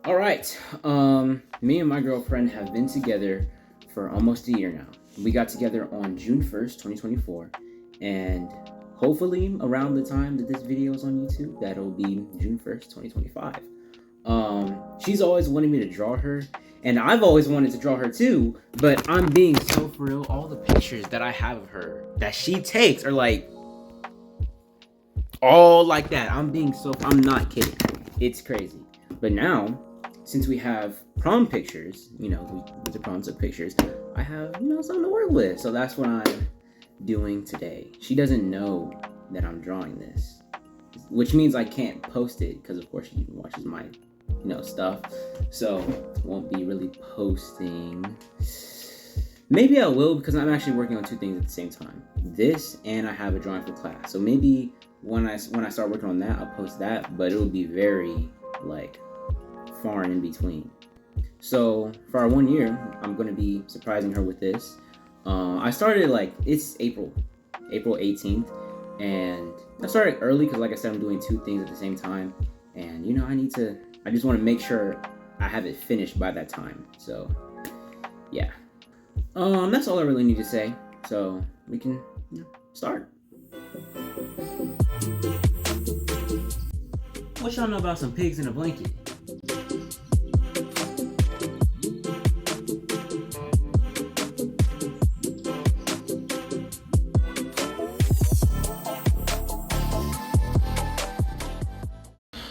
All right. Me and my girlfriend have been together for almost a year now. We got together on June 1st, 2024, and hopefully around the time that this video is on YouTube, that'll be June 1st, 2025. She's always wanted me to draw her, and I've always wanted to draw her too, but I'm being so for real. All the pictures that I have of her that she takes are like all like that. I'm not kidding. It's crazy. But now, since we have prom pictures, we went to prom, took pictures, I have, something to work with. So that's what I'm doing today. She doesn't know that I'm drawing this, which means I can't post it because, of course, she watches my, stuff. So won't be really posting. Maybe I will, because I'm actually working on two things at the same time. This, and I have a drawing for class. So maybe when I start working on that, I'll post that, but it'll be very, far and in between. So for our 1 year, I'm going to be surprising her with this. I started, it's April 18th, and I started early because, like I said, I'm doing two things at the same time, and, I just want to make sure I have it finished by that time. So, yeah. That's all I really need to say. So we can start. What y'all know about some pigs in a blanket?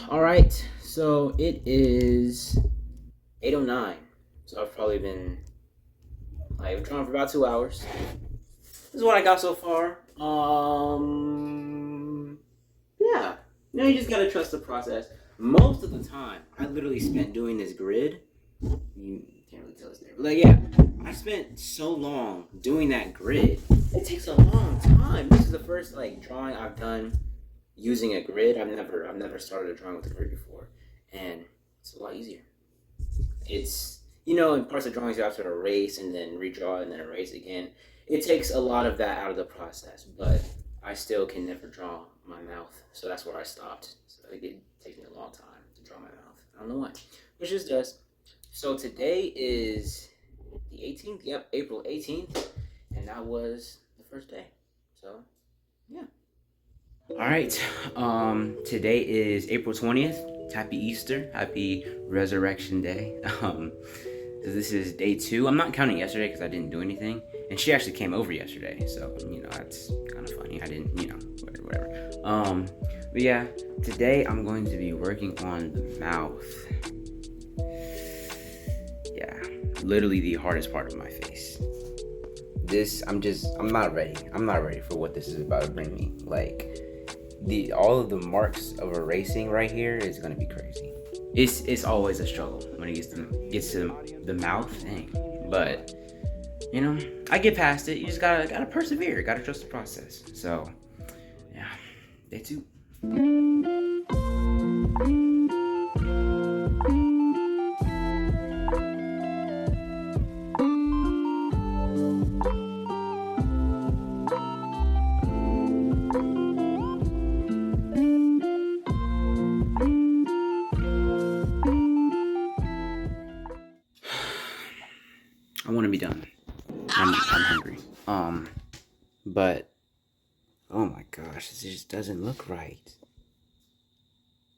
All right, so it is 8:09. So I've probably been drawing for about 2 hours. This is what I got so far. Yeah. You just gotta trust the process. Most of the time, I literally spent doing this grid. You can't really tell us there, but I spent so long doing that grid. It takes a long time. This is the first drawing I've done using a grid. I've never started a drawing with a grid before, and it's a lot easier. It's in parts of drawings you have to erase and then redraw and then erase again. It takes a lot of that out of the process, but I still can never draw my mouth, so that's where I stopped. So it takes me a long time to draw my mouth. I don't know why, which just does. So today is the 18th. Yep, April 18th, and that was the first day. So yeah. All right. Today is April 20th. Happy Easter. Happy Resurrection Day. This is day 2. I'm not counting yesterday because I didn't do anything. And she actually came over yesterday. So, that's kind of funny. I didn't, whatever. But yeah, today I'm going to be working on the mouth. Yeah, literally the hardest part of my face. I'm not ready. I'm not ready for what this is about to bring me. All of the marks of erasing right here is going to be crazy. It's always a struggle when it gets to the mouth thing, but I get past it. You just gotta persevere. Gotta trust the process. So yeah, day 2. I want to be done. I'm hungry. But oh my gosh, this just doesn't look right.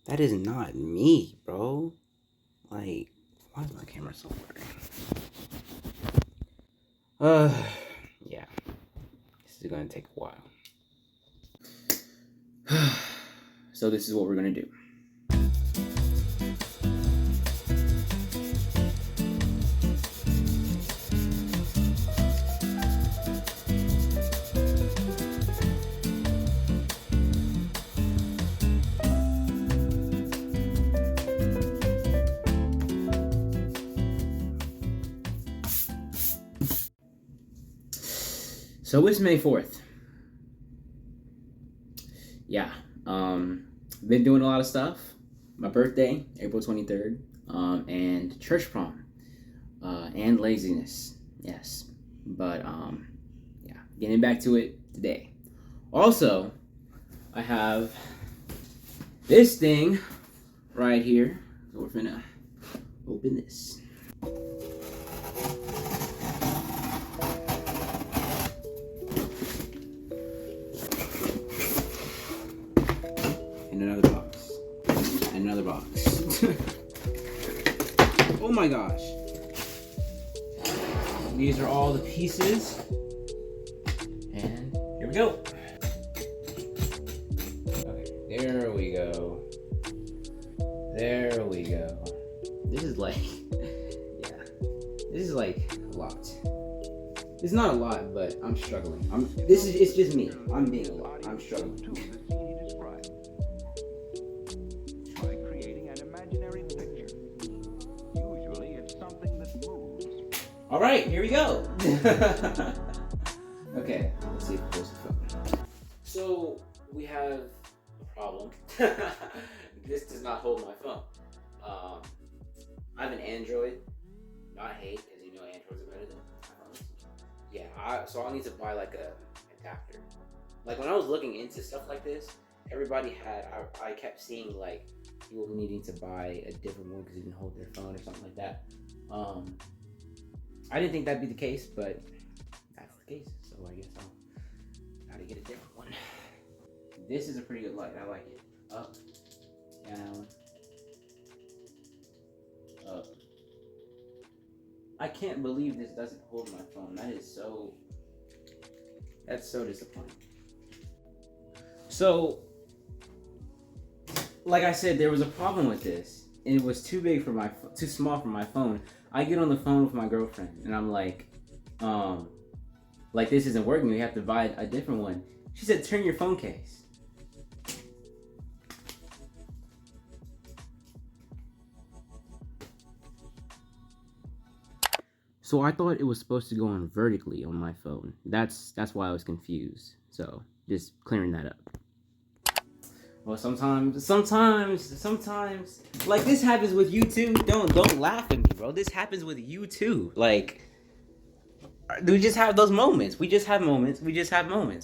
That is not me, bro. Why is my camera so blurry? Yeah. This is gonna take a while. So this is what we're gonna do. So it's May 4th. Yeah. Been doing a lot of stuff. My birthday, April 23rd, and church prom, and laziness. Yes. But yeah, getting back to it today. Also, I have this thing right here. So we're finna open this. And another box. And another box. Oh my gosh. These are all the pieces. And here we go. Okay, there we go. There we go. This is like, yeah, this is like a lot. It's not a lot, but I'm struggling. It's just me. I'm being a lot. I'm struggling. By creating an imaginary picture. Usually it's something that moves. All right, here we go. Okay, let's see if it goes to phone. So we have a problem. This does not hold my phone. I have an Android, not hate, because you know Androids are better than iPhones. Yeah, so I'll need to buy like a adapter. Like when I was looking into stuff like this, everybody had, I kept seeing like people needing to buy a different one because it didn't hold their phone or something like that. I didn't think that'd be the case, but that's the case. So I guess I'll gotta get a different one. This is a pretty good light. I like it. Up, down, up. I can't believe this doesn't hold my phone. That's so disappointing. So, like I said, there was a problem with this, and it was too small for my phone. I get on the phone with my girlfriend, and I'm like this isn't working. We have to buy a different one. She said, "Turn your phone case." So I thought it was supposed to go on vertically on my phone. That's why I was confused. So just clearing that up. Well, sometimes, like this happens with you too. Don't laugh at me, bro. This happens with you too. Like, we just have those moments. We just have moments.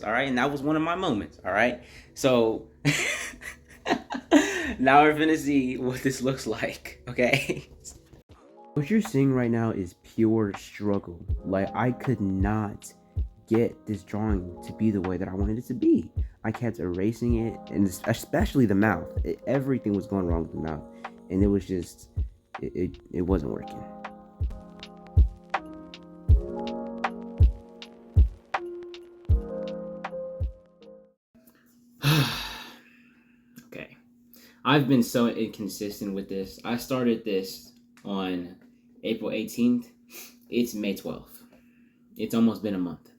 All right, and that was one of my moments. All right, so now we're gonna see what this looks like. Okay. What you're seeing right now is pure struggle. Like, I could not get this drawing to be the way that I wanted it to be. I kept erasing it, and especially the mouth. Everything was going wrong with the mouth, and it was just, it wasn't working. Okay, I've been so inconsistent with this. I started this on April 18th. It's May 12th. It's almost been a month.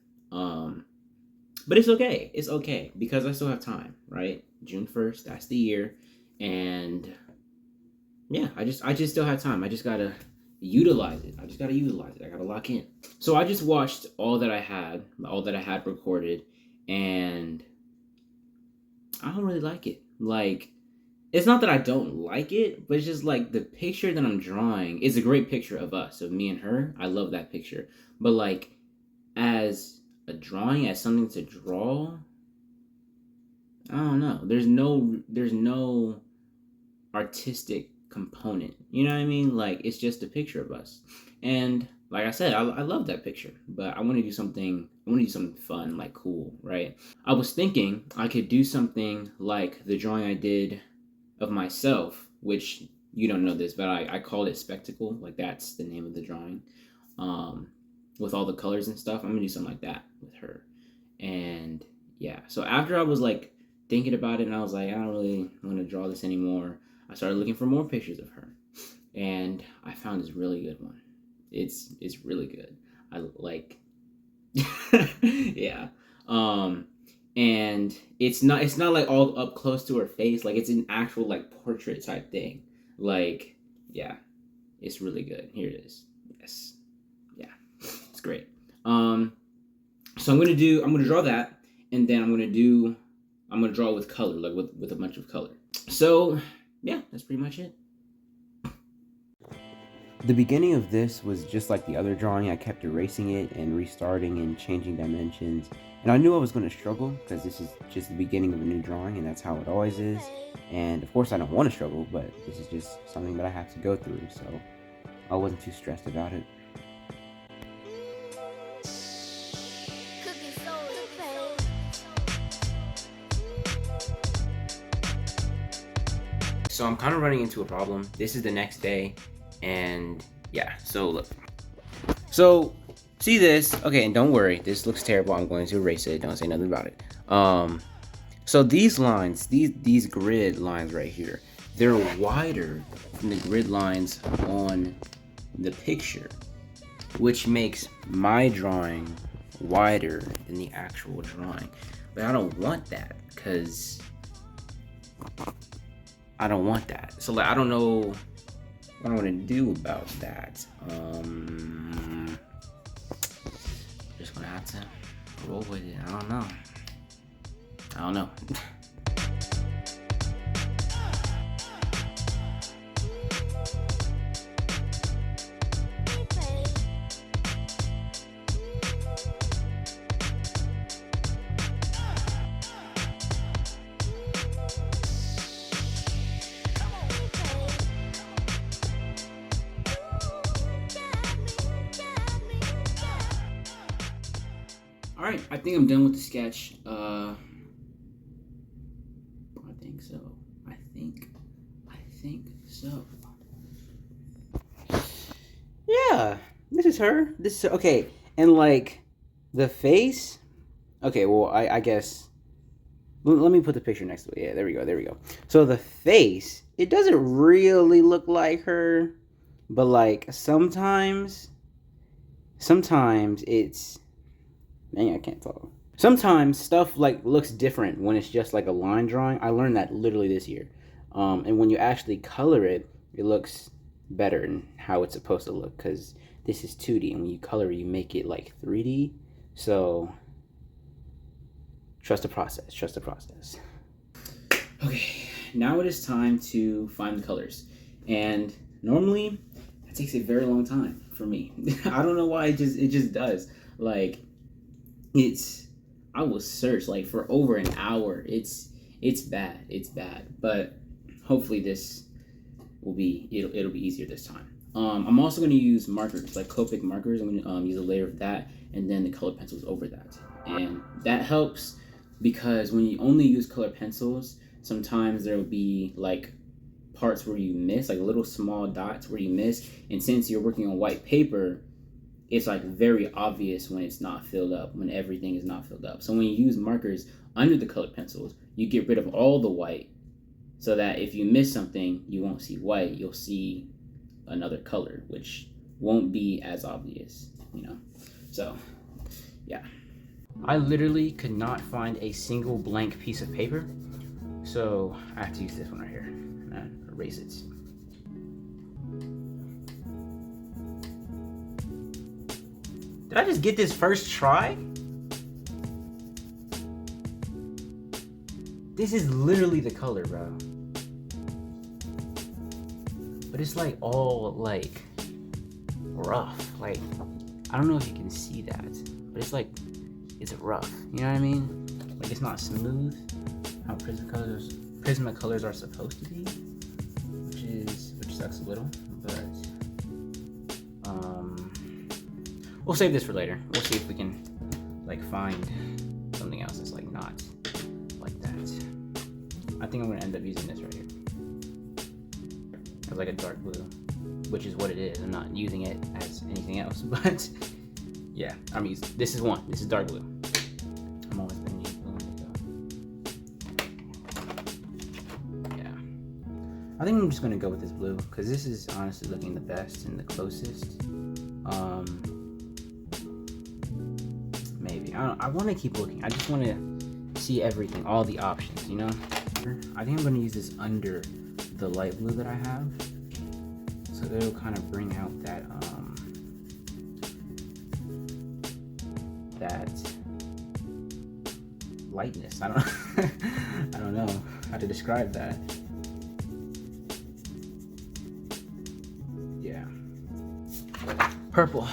But it's okay. It's okay because I still have time, right? June 1st, that's the year. And yeah, I just still have time. I just gotta utilize it. I gotta lock in. So I just watched all that I had recorded, and I don't really like it. Like, it's not that I don't like it, but it's just like the picture that I'm drawing is a great picture of us, of me and her. I love that picture. But like, as a drawing, as something to draw, I don't know. There's no artistic component. You know what I mean? Like, it's just a picture of us. And like I said, I love that picture, but I want to do something fun, like cool, right? I was thinking I could do something like the drawing I did of myself, which you don't know this, but I called it Spectacle. Like, that's the name of the drawing. With all the colors and stuff, I'm gonna do something like that with her. And yeah, so after I was like thinking about it, and I was like, I don't really want to draw this anymore, I started looking for more pictures of her, and I found this really good one. It's really good. I like yeah. And it's not like all up close to her face. Like, it's an actual like portrait type thing. Like, yeah, it's really good. Here it is. Yes. Yeah, it's great. So I'm gonna draw that, and then I'm gonna draw with color, like with a bunch of color. So yeah, that's pretty much it. The beginning of this was just like the other drawing. I kept erasing it and restarting and changing dimensions. And I knew I was going to struggle because this is just the beginning of a new drawing, and that's how it always is. And of course I don't want to struggle, but this is just something that I have to go through. So I wasn't too stressed about it. So I'm kind of running into a problem. This is the next day, and yeah, so look. So, see this? Okay, and don't worry, this looks terrible. I'm going to erase it. Don't say nothing about it. So these lines, these grid lines right here, they're wider than the grid lines on the picture, which makes my drawing wider than the actual drawing. But I don't want that, because I don't want that. So like, I don't know what I want to do about that. Just gonna have to roll with it. I don't know. Alright, I think I'm done with the sketch. I think so. I think so. Yeah, this is her. This is okay, and like the face. Okay, well, I guess. Let me put the picture next to it. Yeah, there we go. So the face, it doesn't really look like her, but like sometimes it's. Dang, I can't talk. Sometimes stuff like looks different when it's just like a line drawing. I learned that literally this year. And when you actually color it, it looks better in how it's supposed to look, because this is 2D, and when you color it, you make it like 3D. So trust the process. Okay, now it is time to find the colors. And normally that takes a very long time for me. I don't know why, it just does. Like, I will search like for over an hour. It's bad, but hopefully this will be, it'll be easier this time. I'm also going to use markers, like Copic markers. I'm going to use a layer of that, and then the colored pencils over that. And that helps because when you only use colored pencils, sometimes there will be like parts where you miss, like little small dots where you miss. And since you're working on white paper, it's like very obvious when it's not filled up, when everything is not filled up. So when you use markers under the colored pencils, you get rid of all the white, so that if you miss something, you won't see white, you'll see another color, which won't be as obvious, you know? So, yeah. I literally could not find a single blank piece of paper, so I have to use this one right here and erase it. Did I just get this first try? This is literally the color, bro. But it's like all like rough. Like, I don't know if you can see that, but it's like, it's rough. You know what I mean? Like, it's not smooth how Prismacolors are supposed to be, which sucks a little, but we'll save this for later. We'll see if we can like find something else that's like not like that. I think I'm gonna end up using this right here. It's like a dark blue, which is what it is. I'm not using it as anything else, but yeah, I'm using, this is one. This is dark blue. I'm always gonna use blue when I go. Yeah. I think I'm just gonna go with this blue because this is honestly looking the best and the closest. Maybe. I want to keep looking. I just want to see everything, all the options, you know? I think I'm going to use this under the light blue that I have. So it'll kind of bring out that, that lightness. I don't know how to describe that. Yeah. Purple.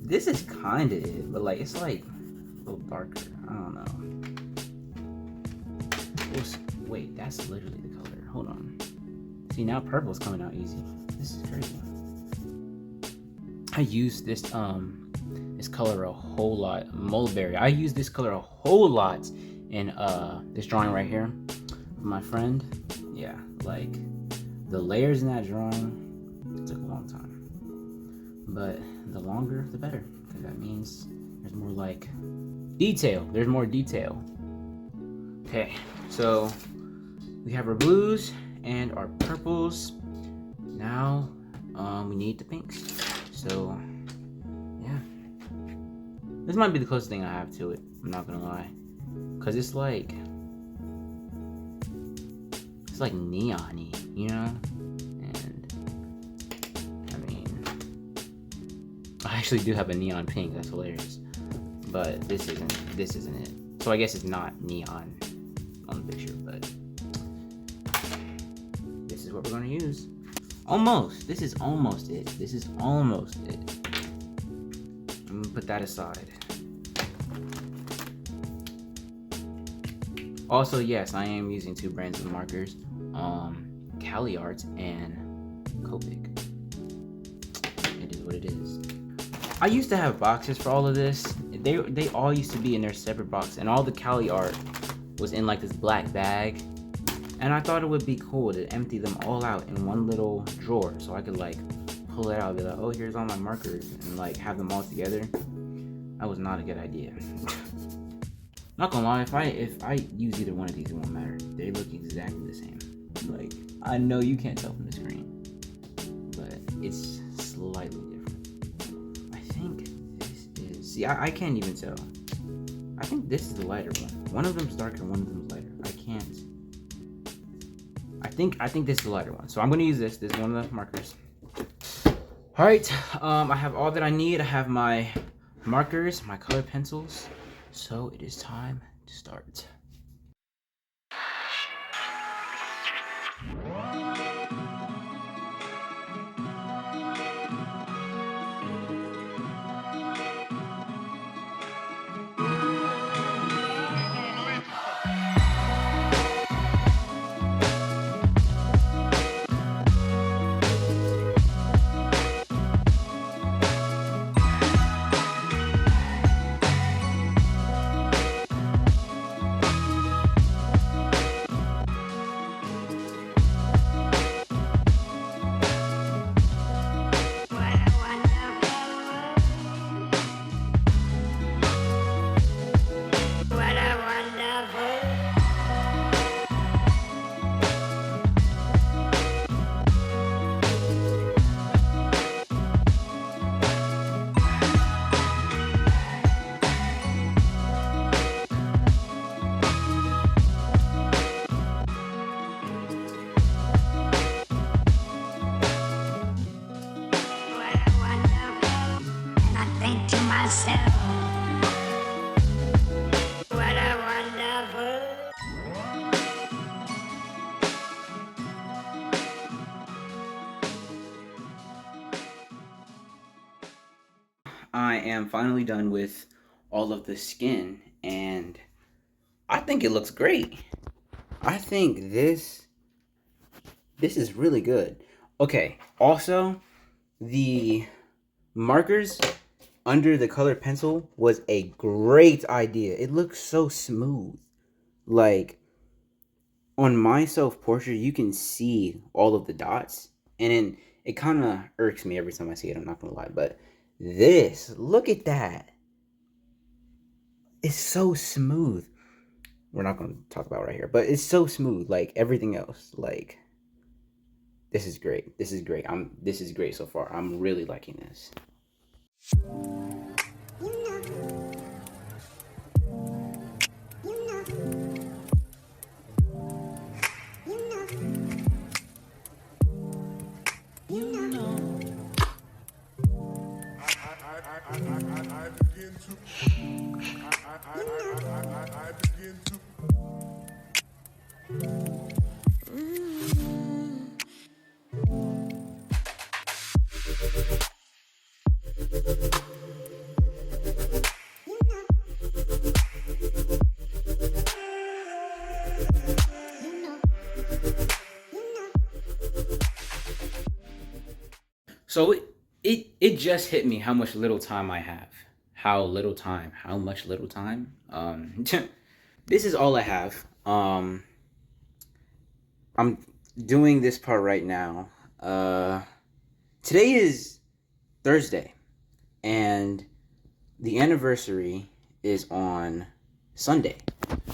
This is kind of it, but like it's like a little darker. I don't know. Wait, that's literally the color. Hold on. See, now purple's coming out easy. This is crazy. I use this color a whole lot. Mulberry. I use this color a whole lot in this drawing right here. My friend. Yeah, like the layers in that drawing took a long time. But the longer the better. Because that means there's more like detail. There's more detail. Okay, so we have our blues and our purples. Now we need the pinks. So yeah, this might be the closest thing I have to it. I'm not gonna lie, cause it's like neon-y, you know. And I mean, I actually do have a neon pink. That's hilarious. But this isn't it. So I guess it's not neon on the picture, but this is what we're gonna use. Almost. This is almost it. This is almost it. I'm gonna put that aside. Also, yes, I am using 2 brands of markers. Kaale Art and Copic. It is what it is. I used to have boxes for all of this. They all used to be in their separate box, and all the Kaale Art was in like this black bag. And I thought it would be cool to empty them all out in one little drawer, so I could like pull it out and be like, oh, here's all my markers, and like have them all together. That was not a good idea. Not gonna lie, if I use either one of these, it won't matter. They look exactly the same. Like, I know you can't tell from the screen, but it's slightly different. I think this is, see, I can't even tell. I think this is the lighter one. One of them's darker, one of them's lighter. I can't. I think this is the lighter one. So I'm gonna use this. This is one of the markers. All right, I have all that I need. I have my markers, my colored pencils. So it is time to start. I am finally done with all of the skin, and I think it looks great. I think this is really good. Okay, also, the markers under the colored pencil was a great idea. It looks so smooth. Like, on my self-portrait, you can see all of the dots, and then it kind of irks me every time I see it, I'm not gonna lie, but this, look at that. It's so smooth. We're not gonna talk about it right here, but it's so smooth, like everything else. Like, this is great. This is great. This is great so far. I'm really liking this. So it just hit me how much little time I have. How much little time. This is all I have. I'm doing this part right now. Today is Thursday, and the anniversary is on Sunday.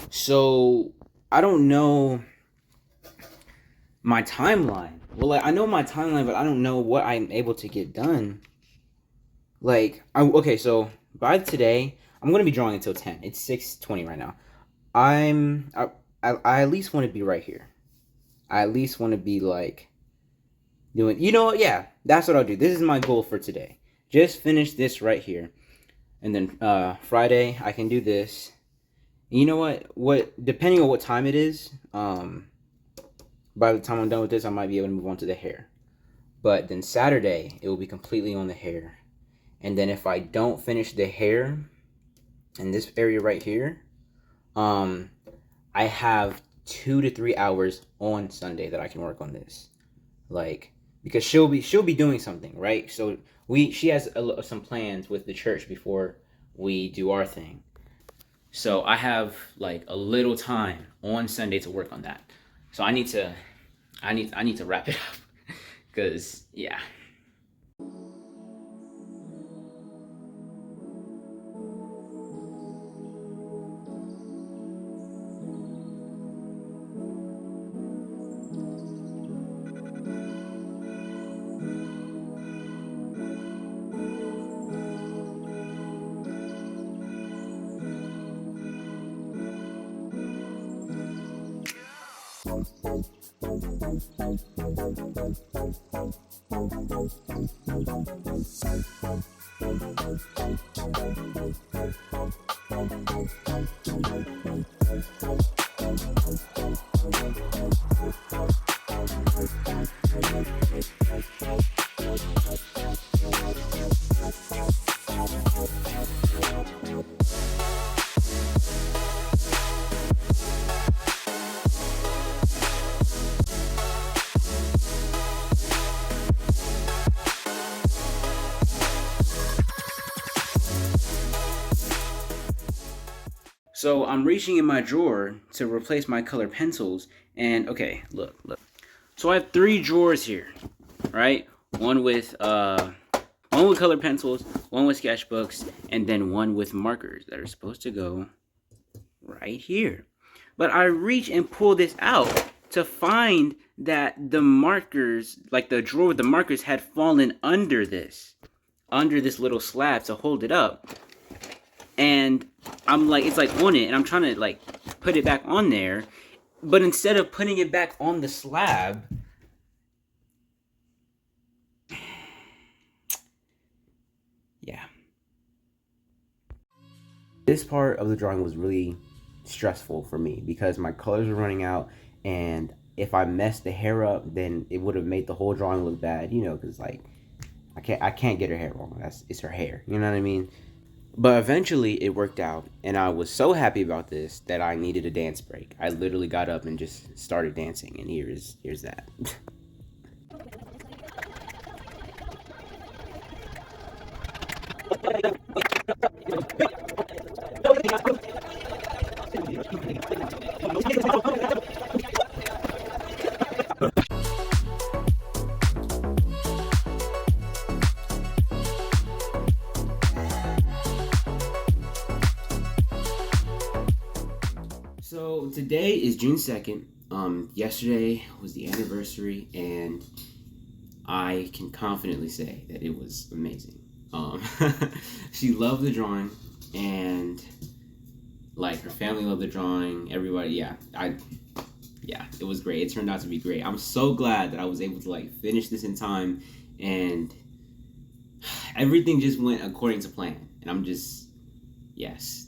So I don't know my timeline. Well, like, I know my timeline, but I don't know what I'm able to get done. Like, okay, so by today, I'm gonna be drawing until 10. It's 6:20 right now. I at least want to be right here. I at least want to be like doing. You know what? Yeah, that's what I'll do. This is my goal for today. Just finish this right here, and then Friday I can do this. And you know what? Depending on what time it is, by the time I'm done with this, I might be able to move on to the hair. But then Saturday, it will be completely on the hair. And then if I don't finish the hair in this area right here, I have 2 to 3 hours on Sunday that I can work on this. Like, because she'll be doing something, right? So she has some plans with the church before we do our thing. So I have like a little time on Sunday to work on that. So I need to wrap it up, because yeah. So I'm reaching in my drawer to replace my colored pencils, and okay, look. So I have 3 drawers here, right? One with colored pencils, one with sketchbooks, and then one with markers that are supposed to go right here. But I reach and pull this out to find that the markers, like the drawer with the markers, had fallen under this little slab to hold it up. And I'm like, it's like on it, and I'm trying to like put it back on there, but instead of putting it back on the slab, yeah. This part of the drawing was really stressful for me because my colors were running out, and if I messed the hair up, then it would have made the whole drawing look bad, you know, because like I can't get her hair wrong. It's her hair, you know what I mean? But eventually it worked out, and I was so happy about this that I needed a dance break. I literally got up and just started dancing, and here's that. So today is June 2nd. Yesterday was the anniversary, and I can confidently say that it was amazing. She loved the drawing, and like her family loved the drawing. Everybody, yeah, it was great. It turned out to be great. I'm so glad that I was able to like finish this in time, and everything just went according to plan. And I'm just, yes,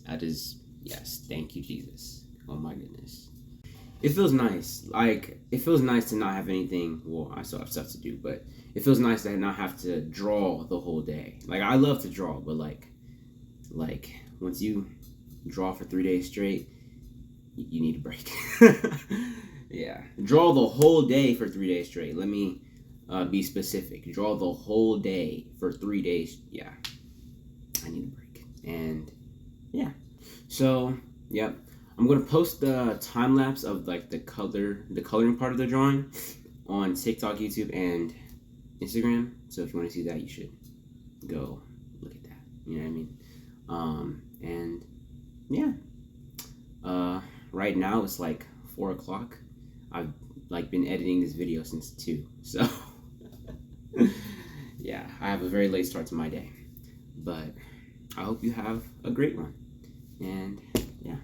thank you, Jesus. Oh my goodness. It feels nice. Like, it feels nice to not have anything. Well, I still have stuff to do, but it feels nice to not have to draw the whole day. Like, I love to draw, but like once you draw for 3 days straight, you need a break. Yeah. Draw the whole day for 3 days straight. Let me be specific. Draw the whole day for 3 days. Yeah, I need a break. And yeah, so yep, I'm gonna post the time lapse of like the coloring part of the drawing on TikTok, YouTube, and Instagram. So if you want to see that, you should go look at that. You know what I mean? And yeah, right now it's like 4 o'clock. I've like been editing this video since 2, so yeah, I have a very late start to my day, but I hope you have a great one, and yeah.